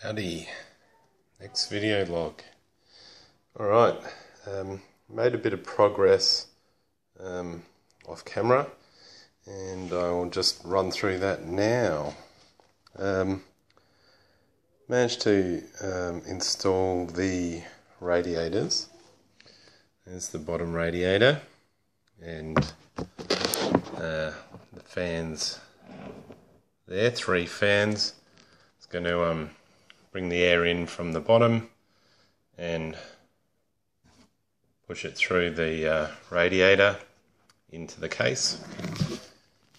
Howdy, next video log. Alright, made a bit of progress off camera and I will just run through that now. Managed to install the radiators. There's the bottom radiator and the fans there, 3 fans. It's going to bring the air in from the bottom and push it through the radiator into the case.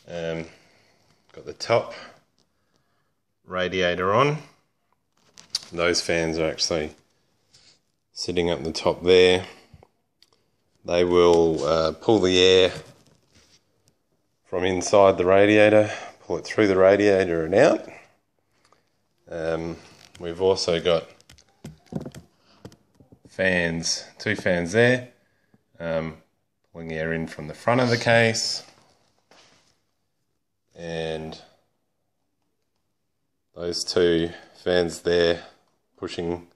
Got the top radiator on. Those fans are actually sitting up the top there. They will pull the air from inside the radiator, pull it through the radiator and out. We've also got fans, 2 fans there, pulling air in from the front of the case, and those 2 fans there pushing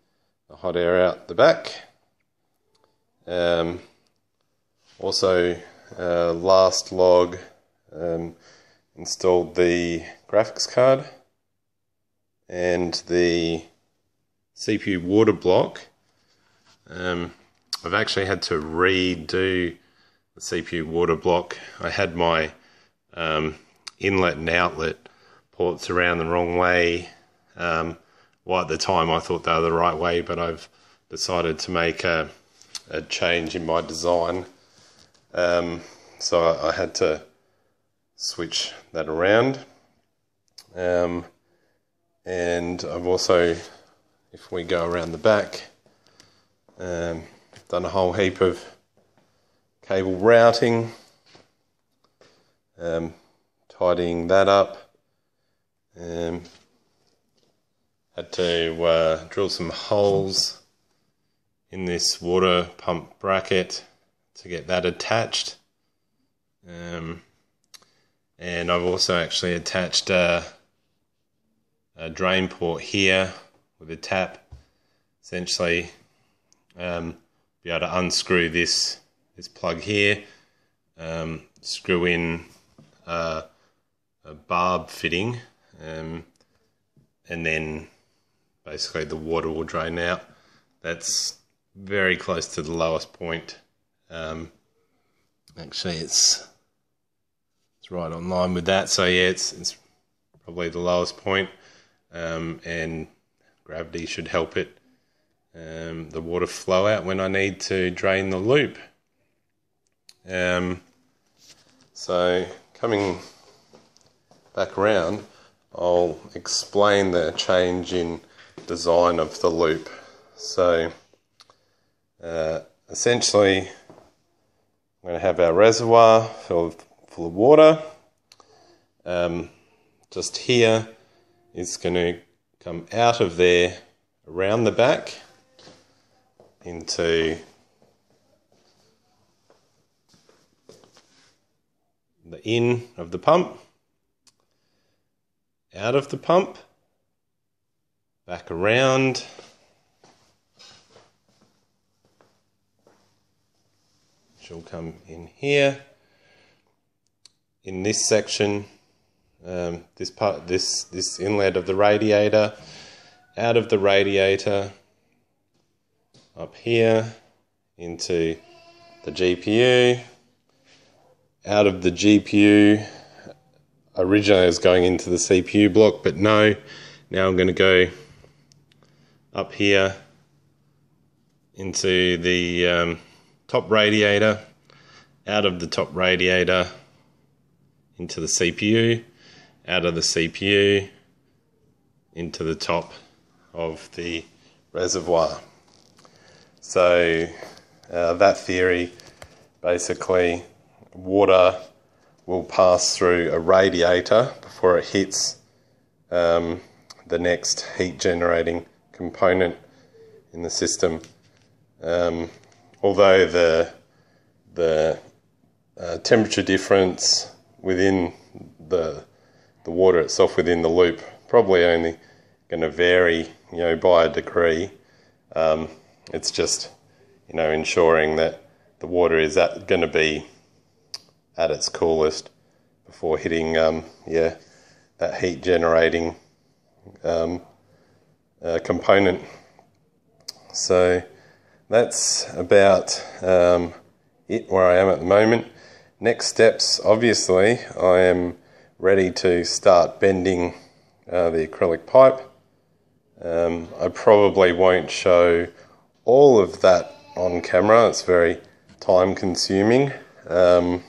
the hot air out the back. Also, last log, installed the graphics card and the CPU water block. I've actually had to redo the CPU water block. I had my inlet and outlet ports around the wrong way. Well, at the time I thought they were the right way, but I've decided to make a change in my design. So I had to switch that around. And I've also, if we go around the back, done a whole heap of cable routing, tidying that up. Had to drill some holes in this water pump bracket to get that attached. And I've also actually attached a drain port here with a tap. Essentially, be able to unscrew this plug here, screw in a barb fitting, and then basically the water will drain out. That's very close to the lowest point. Actually, it's right on line with that. So yeah, it's probably the lowest point, and gravity should help it, the water flow out when I need to drain the loop. So coming back around, I'll explain the change in design of the loop. So essentially, I'm going to have our reservoir full of water. Just here, it's going to come out of there around the back into the in of the pump, out of the pump, back around, which will come in here. In this section, this inlet of the radiator, out of the radiator, up here into the GPU, out of the GPU. Originally I was going into the CPU block, but no, now I'm going to go up here into the top radiator, out of the top radiator into the CPU, out of the CPU into the top of the reservoir. So that theory, basically water will pass through a radiator before it hits the next heat generating component in the system. Although the temperature difference within the water itself within the loop probably only going to vary you know, by a degree. It's just, you know, ensuring that the water is going to be at its coolest before hitting, yeah, that heat generating component. So that's about it where I am at the moment. Next steps, obviously, I am ready to start bending the acrylic pipe. I probably won't show all of that on camera, it's very time consuming, and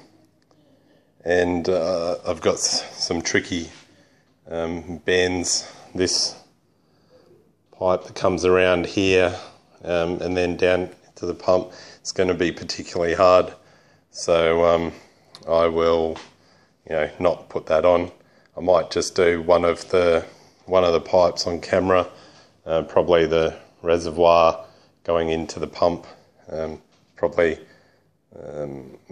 I've got some tricky bends. This pipe that comes around here and then down to the pump, it's going to be particularly hard, so I will, you know, not put that on. I might just do one of the pipes on camera, probably the reservoir going into the pump. Probably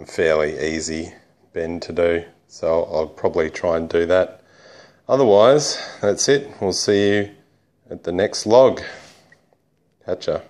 fairly easy bend to do, so I'll probably try and do that. Otherwise, that's it. We'll see you at the next log. Catch ya.